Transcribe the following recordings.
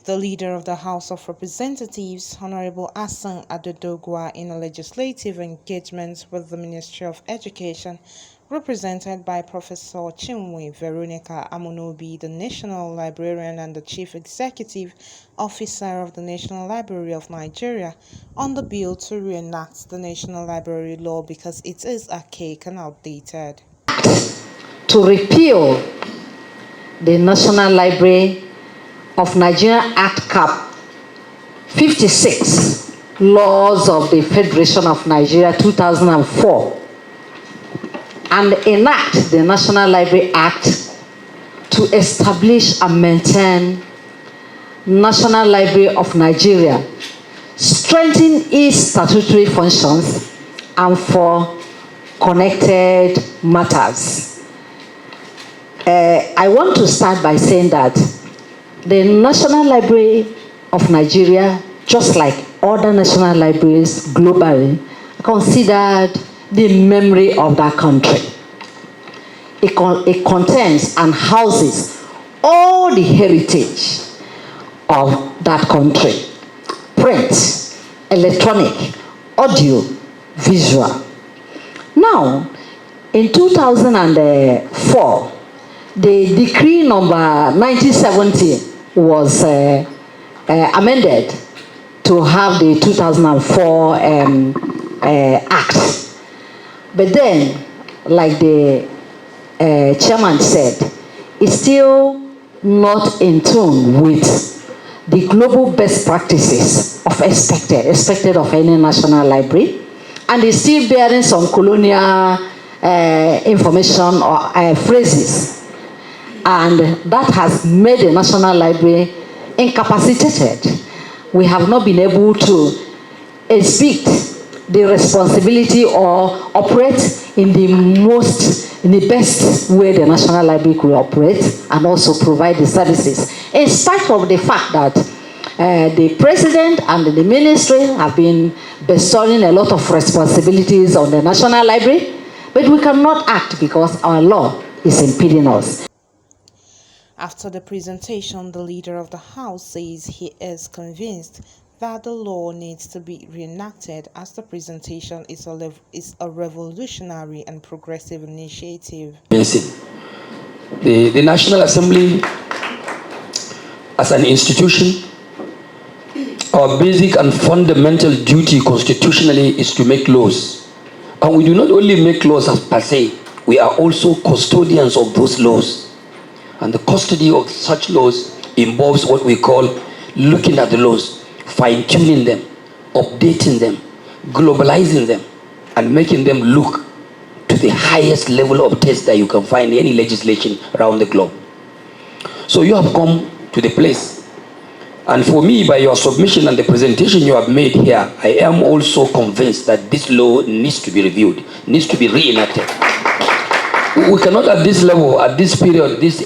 The leader of the House of Representatives, Honorable Asan Adodogwa, in a legislative engagement with the Ministry of Education, represented by Professor Chinwe Veronica Amunobi, the National Librarian and the Chief Executive Officer of the National Library of Nigeria, on the bill to reenact the National Library law because it is archaic and outdated. To repeal the National Library of Nigeria Act Cap 56, Laws of the Federation of Nigeria 2004, and enact the National Library Act to establish and maintain National Library of Nigeria, strengthen its statutory functions, and for connected matters. I want to start by saying that the National Library of Nigeria, just like other national libraries globally, considered the memory of that country. It contains and houses all the heritage of that country: print, electronic, audio, visual. Now, in 2004, the decree number 1970 was amended to have the 2004 Act. But then, like the chairman said, it's still not in tune with the global best practices of expected of any national library, and is still bearing some colonial information or phrases. And that has made the National Library incapacitated. We have not been able to exhibit the responsibility or operate in the best way the National Library could operate, and also provide the services, in spite of the fact that the president and the ministry have been bestowing a lot of responsibilities on the National Library, but we cannot act because our law is impeding us. After the presentation, the leader of the House says he is convinced that the law needs to be reenacted, as the presentation is a revolutionary and progressive initiative. The National Assembly, as an institution, our basic and fundamental duty constitutionally is to make laws. And we do not only make laws as per se, we are also custodians of those laws. And the custody of such laws involves what we call looking at the laws, fine-tuning them, updating them, globalizing them, and making them look to the highest level of taste that you can find in any legislation around the globe. So you have come to the place. And for me, by your submission and the presentation you have made here, I am also convinced that this law needs to be reviewed, needs to be reenacted. We cannot at this level, at this period, this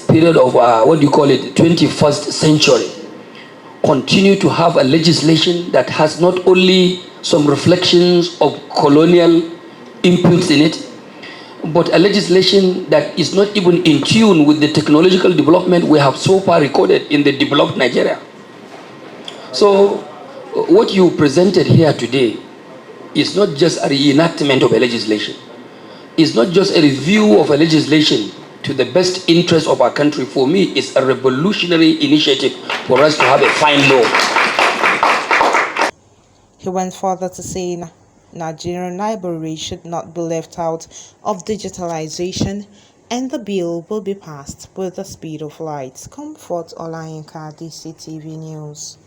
period of, 21st century, continue to have a legislation that has not only some reflections of colonial inputs in it, but a legislation that is not even in tune with the technological development we have so far recorded in the developed Nigeria. So what you presented here today is not just a reenactment of a legislation. It's not just a review of a legislation to the best interest of our country. For me, it's a revolutionary initiative for us to have a fine law. He went further to say Nigerian library should not be left out of digitalization, and the bill will be passed with the speed of light. Comfort Olayinka, DCTV News.